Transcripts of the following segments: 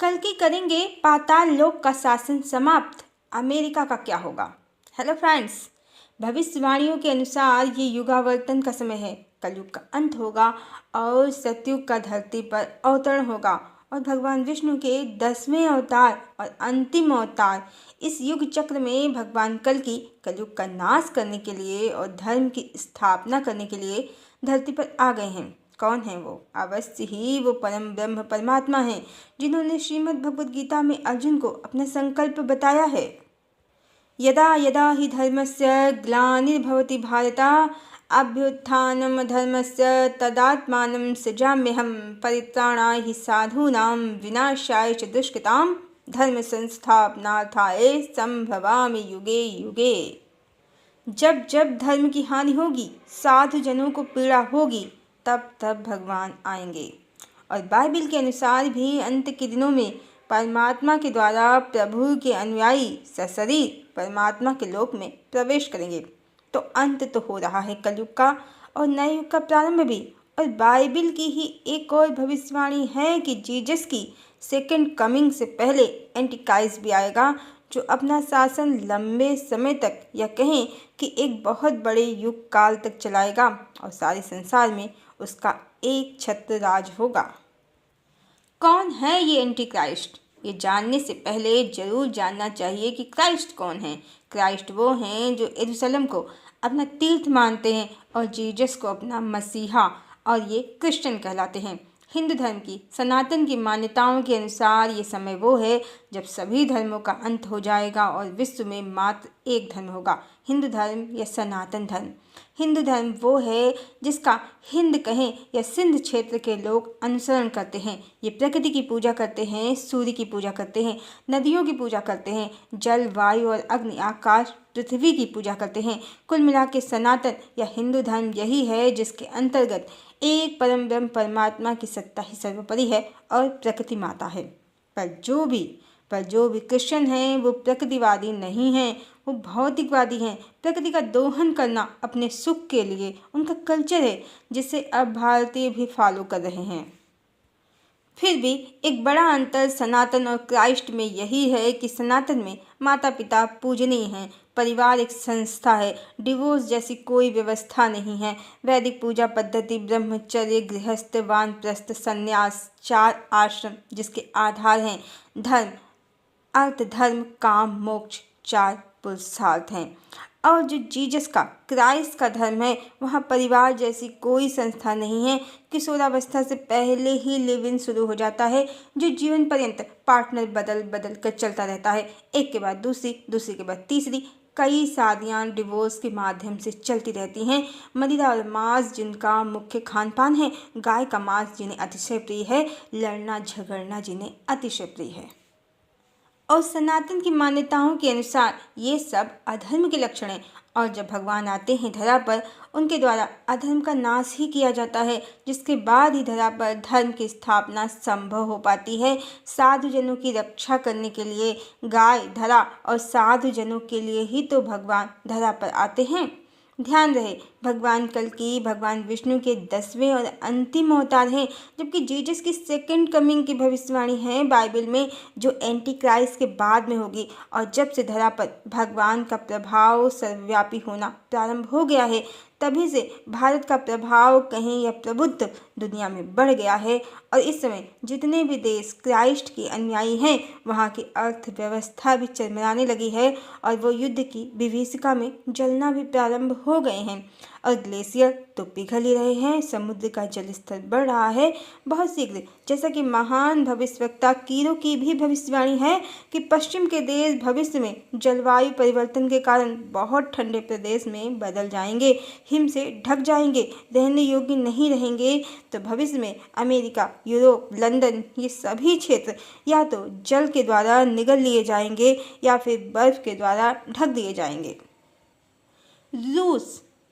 कल की करेंगे पाताल लोक का शासन समाप्त, अमेरिका का क्या होगा। हेलो फ्रेंड्स, भविष्यवाणियों के अनुसार ये युगावर्तन का समय है। कलयुग का अंत होगा और सतयुग का धरती पर अवतरण होगा और भगवान विष्णु के 10वें अवतार और अंतिम अवतार इस युग चक्र में भगवान कल की कलयुग का नाश करने के लिए और धर्म की स्थापना करने के लिए धरती पर आ गए हैं। कौन है वो? अवश्य ही वो परम ब्रह्म परमात्मा हैं, जिन्होंने श्रीमद् भगवद गीता में अर्जुन को अपना संकल्प बताया है। यदा यदा हि धर्मस्य ग्लानिर्भवति भारत, अभ्युत्थानं धर्मस्य तदात्मानं सृजाम्यहं, परित्राणाय हि साधूनां विनाशाय च दुष्कृतां, धर्म संस्थापनार्थाय संभवामि युगे युगे। जब जब धर्म की हानि होगी, साधु जनों को पीड़ा होगी, तब तब भगवान आएंगे। और बाइबल के अनुसार भी अंत के दिनों में परमात्मा के द्वारा प्रभु के अनुयायी सशरीर परमात्मा के लोक में प्रवेश करेंगे। तो अंत तो हो रहा है कलयुग का और नए युग का प्रारंभ भी। और बाइबल की ही एक और भविष्यवाणी है कि जीसस की सेकंड कमिंग से पहले एंटीक्राइस्ट भी आएगा, जो अपना शासन लंबे समय तक या कहें कि एक बहुत बड़े युग काल तक चलाएगा और सारे संसार में उसका एक छत्र राज होगा। कौन है ये एंटीक्राइस्ट? ये जानने से पहले जरूर जानना चाहिए कि क्राइस्ट कौन है। क्राइस्ट वो हैं जो यरूशलेम को अपना तीर्थ मानते हैं और जीसस को अपना मसीहा, और ये क्रिश्चियन कहलाते हैं। हिंदू धर्म की सनातन की मान्यताओं के अनुसार ये समय वो है जब सभी धर्मों का अंत हो जाएगा और विश्व में मात्र एक धर्म होगा, हिंदू धर्म या सनातन धर्म। हिंदू धर्म वो है जिसका हिंद कहें या सिंध क्षेत्र के लोग अनुसरण करते हैं। ये प्रकृति की पूजा करते हैं, सूर्य की पूजा करते हैं, नदियों की पूजा करते हैं, जल वायु और अग्नि आकाश पृथ्वी की पूजा करते हैं। कुल मिला के सनातन या हिंदू धर्म यही है जिसके अंतर्गत एक परम ब्रह्म परमात्मा की सत्ता ही सर्वोपरि है और प्रकृति माता है। पर जो भी क्रिश्चियन हैं वो प्रकृतिवादी नहीं हैं, वो भौतिकवादी हैं। प्रकृति का दोहन करना अपने सुख के लिए उनका कल्चर है, जिसे अब भारतीय भी फॉलो कर रहे हैं। फिर भी एक बड़ा अंतर सनातन और क्राइस्ट में यही है कि सनातन में माता पिता पूजनीय हैं, परिवार एक संस्था है, डिवोर्स जैसी कोई व्यवस्था नहीं है, वैदिक पूजा पद्धति, ब्रह्मचर्य, गृहस्थ, वानप्रस्थ, संन्यास, 4 आश्रम जिसके आधार हैं धर्म, अर्थ, धर्म, काम, मोक्ष, 4 पुरुषार्थ हैं। और जो जीसस का क्राइस्ट का धर्म है, वहाँ परिवार जैसी कोई संस्था नहीं है। किशोरावस्था से पहले ही लिव इन शुरू हो जाता है, जो जीवन पर्यंत पार्टनर बदल बदल कर चलता रहता है, एक के बाद दूसरी, दूसरी के बाद तीसरी। कई शादियाँ डिवोर्स के माध्यम से चलती रहती हैं। मदिरा और मांस जिनका मुख्य खान पान है, गाय का मांस जिन्हें अतिशय प्रिय है, लड़ना झगड़ना जिन्हें अतिशय प्रिय है। और सनातन की मान्यताओं के अनुसार ये सब अधर्म के लक्षण हैं, और जब भगवान आते हैं धरा पर, उनके द्वारा अधर्म का नाश ही किया जाता है, जिसके बाद ही धरा पर धर्म की स्थापना संभव हो पाती है। साधु जनों की रक्षा करने के लिए गाय, धरा और साधु जनों के लिए ही तो भगवान धरा पर आते हैं। ध्यान रहे, भगवान कल की भगवान विष्णु के 10वें और अंतिम अवतार हैं, जबकि जीसस की सेकंड कमिंग की भविष्यवाणी है बाइबल में, जो एंटी क्राइस्ट के बाद में होगी। और जब से धरा पर भगवान का प्रभाव सर्वव्यापी होना प्रारंभ हो गया है, तभी से भारत का प्रभाव कहीं या प्रबुद्ध दुनिया में बढ़ गया है। और इस समय जितने भी देश क्राइस्ट के अनुयायी हैं, वहाँ की अर्थव्यवस्था भी चरमराने लगी है और वो युद्ध की विभीषिका में जलना भी प्रारंभ हो गए हैं। और ग्लेशियर तो पिघल ही रहे हैं, समुद्र का जल स्तर बढ़ रहा है बहुत शीघ्र। जैसा कि महान भविष्यवक्ता कीरो की भी भविष्यवाणी है कि पश्चिम के देश भविष्य में जलवायु परिवर्तन के कारण बहुत ठंडे प्रदेश में बदल जाएंगे, हिम से ढक जाएंगे, रहने योग्य नहीं रहेंगे। तो भविष्य में अमेरिका, यूरोप, लंदन, ये सभी क्षेत्र या तो जल के द्वारा निगल लिए जाएंगे या फिर बर्फ के द्वारा ढक दिए जाएंगे।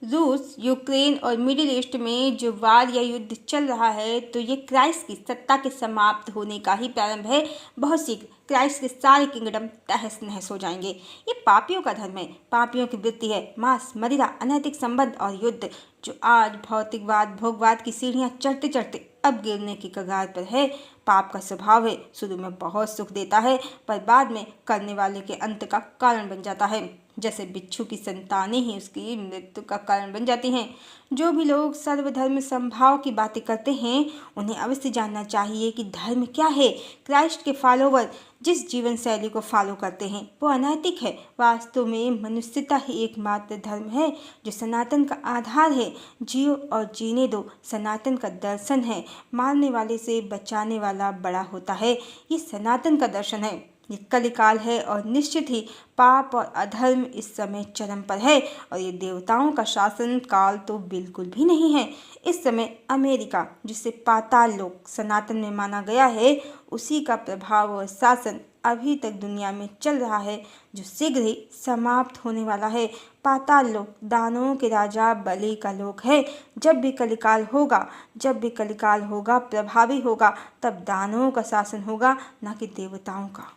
रूस, यूक्रेन और मिडिल ईस्ट में जो वार या युद्ध चल रहा है, तो ये क्राइस्ट की सत्ता के समाप्त होने का ही प्रारंभ है। बहुत शीघ्र क्राइस्ट के सारे किंगडम तहस नहस हो जाएंगे। ये पापियों का धर्म है, पापियों की वृत्ति है, मांस, मदिरा, अनैतिक संबंध और युद्ध, जो आज भौतिकवाद, भोगवाद की सीढ़ियाँ चढ़ते चढ़ते अब गिरने की कगार पर है। पाप का स्वभाव है। शुरू में बहुत सुख देता है पर बाद में करने वाले के अंत का कारण बन जाता है। जैसे बिच्छू की संतानें ही उसकी मृत्यु का कारण बन जाती हैं। जो भी लोग सर्वधर्म संभाव की बातें करते हैं उन्हें अवश्य जानना चाहिए कि धर्म क्या है। क्राइस्ट के फॉलोवर जिस जीवन शैली को फॉलो करते हैं वो अनैतिक है। वास्तव में मनुष्यता ही एकमात्र धर्म है जो सनातन का आधार है। जियो और जीने दो सनातन का दर्शन है। मारने वाले से बचाने वाला बड़ा होता है, ये सनातन का दर्शन है। ये कलिकाल है और निश्चित ही पाप और अधर्म इस समय चरम पर है और ये देवताओं का शासन काल तो बिल्कुल भी नहीं है। इस समय अमेरिका जिसे पाताल लोक सनातन में माना गया है उसी का प्रभाव और शासन अभी तक दुनिया में चल रहा है जो शीघ्र ही समाप्त होने वाला है। पाताल लोक दानवों के राजा बलि का लोक है। जब भी कलिकाल होगा प्रभावी होगा तब दानवों का शासन होगा, न कि देवताओं का।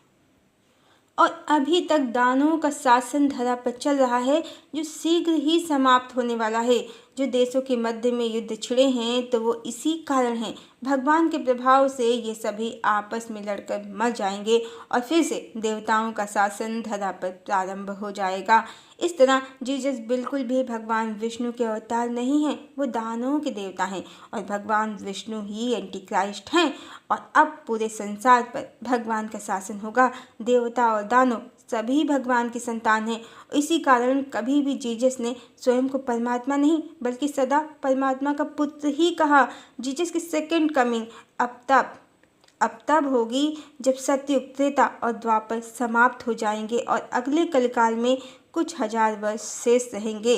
और अभी तक दानवों का शासन धरा पर चल रहा है जो शीघ्र ही समाप्त होने वाला है। जो देशों के मध्य में युद्ध छिड़े हैं तो वो इसी कारण है। भगवान के प्रभाव से ये सभी आपस में लड़कर मर जाएंगे और फिर से देवताओं का शासन धरा पर प्रारंभ हो जाएगा। इस तरह जीसस बिल्कुल भी भगवान विष्णु के अवतार नहीं हैं, वो दानवों के देवता हैं और भगवान विष्णु ही एंटी क्राइस्ट हैं। और अब पूरे संसार पर भगवान का शासन होगा। देवता और दानव सभी भगवान की संतान हैं। इसी कारण कभी भी जीसस ने स्वयं को परमात्मा नहीं बल्कि सदा परमात्मा का पुत्र ही कहा। जीसस की सेकंड कमिंग अब तब होगी जब सतयुग, त्रेता और द्वापर समाप्त हो जाएंगे और अगले कलिकाल में कुछ हजार वर्ष शेष रहेंगे।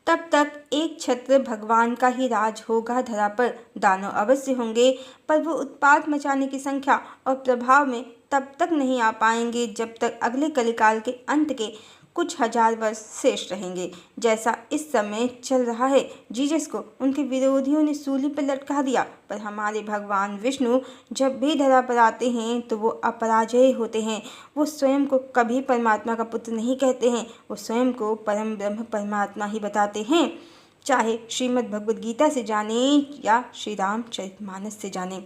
तब तक एक छत्र भगवान का ही राज होगा धरा पर। दानव अवश्य होंगे पर वो उत्पात मचाने की संख्या और प्रभाव में तब तक नहीं आ पाएंगे जब तक अगले कलिकाल के अंत के कुछ हजार वर्ष शेष रहेंगे, जैसा इस समय चल रहा है। जीसस को उनके विरोधियों ने सूली पर लटका दिया पर हमारे भगवान विष्णु जब भी धरा पर आते हैं तो वो अपराजय होते हैं। वो स्वयं को कभी परमात्मा का पुत्र नहीं कहते हैं, वो स्वयं को परम ब्रह्म परमात्मा ही बताते हैं। चाहे श्रीमद् भगवद गीता से जाने या श्री रामचरितमानस से जाने।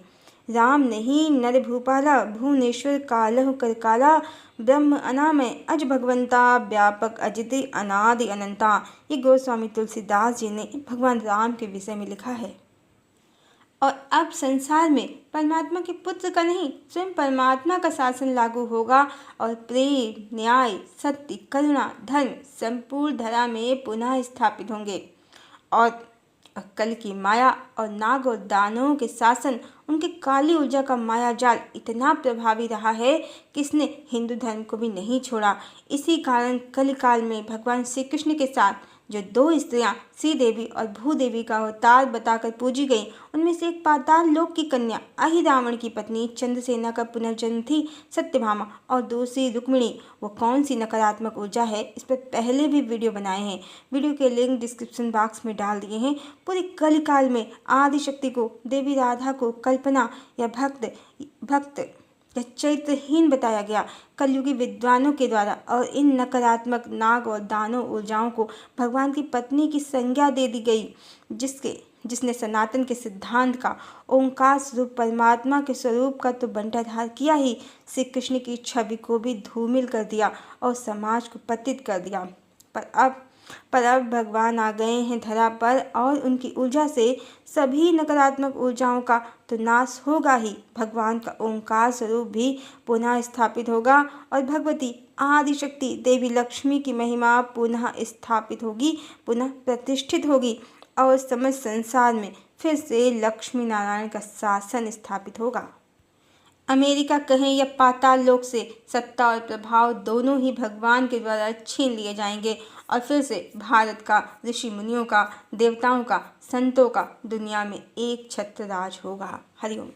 राम नहीं नर भूपाला भुवनेश्वर कालह करकाला ब्रह्म अनामय अज भगवंता व्यापक अजित अनादि अनंता। ये गोस्वामी तुलसीदास जी ने भगवान राम के विषय में लिखा है। और अब संसार में परमात्मा के पुत्र का नहीं स्वयं परमात्मा का शासन लागू होगा और प्रेम, न्याय, सत्य, करुणा, धर्म संपूर्ण धरा में पुनः स्थापित होंगे। और कल की माया और नाग और दानवों के शासन, उनके काली ऊर्जा का माया जाल इतना प्रभावी रहा है कि इसने हिंदू धर्म को भी नहीं छोड़ा। इसी कारण कलिकाल में भगवान श्री कृष्ण के साथ जो दो स्त्रियां श्री देवी और भूदेवी का अवतार बताकर पूजी गईं, उनमें से एक पाताल लोक की कन्या अहिरावण की पत्नी चंद्रसेना का पुनर्जन्म थी सत्यभामा और दूसरी रुक्मिणी। वो कौन सी नकारात्मक ऊर्जा है, इस पर पहले भी वीडियो बनाए हैं। वीडियो के लिंक डिस्क्रिप्शन बॉक्स में डाल दिए हैं। पूरे कलिकाल में आदिशक्ति को, देवी राधा को कल्पना या भक्त या चैत्रहीन बताया गया कलयुगी विद्वानों के द्वारा और इन नकारात्मक नाग और दानव ऊर्जाओं को भगवान की पत्नी की संज्ञा दे दी गई, जिसने सनातन के सिद्धांत का, ओंकार स्वरूप परमात्मा के स्वरूप का तो बंटाधार किया ही, श्री कृष्ण की छवि को भी धूमिल कर दिया और समाज को पतित कर दिया। पर अब भगवान आ गए हैं धरा पर और उनकी ऊर्जा से सभी नकारात्मक ऊर्जाओं का तो नाश होगा ही। भगवान का ओंकार स्वरूप भी पुनः स्थापित होगा और भगवती आदिशक्ति देवी लक्ष्मी की महिमा पुनः स्थापित होगी, पुनः प्रतिष्ठित होगी और समस्त संसार में फिर से लक्ष्मी नारायण का शासन स्थापित होगा। अमेरिका कहें या पाताल लोक से सत्ता और प्रभाव दोनों ही भगवान के द्वारा छीन लिए जाएंगे और फिर से भारत का, ऋषि मुनियों का, देवताओं का, संतों का दुनिया में एक छत्र राज होगा। हरिओम।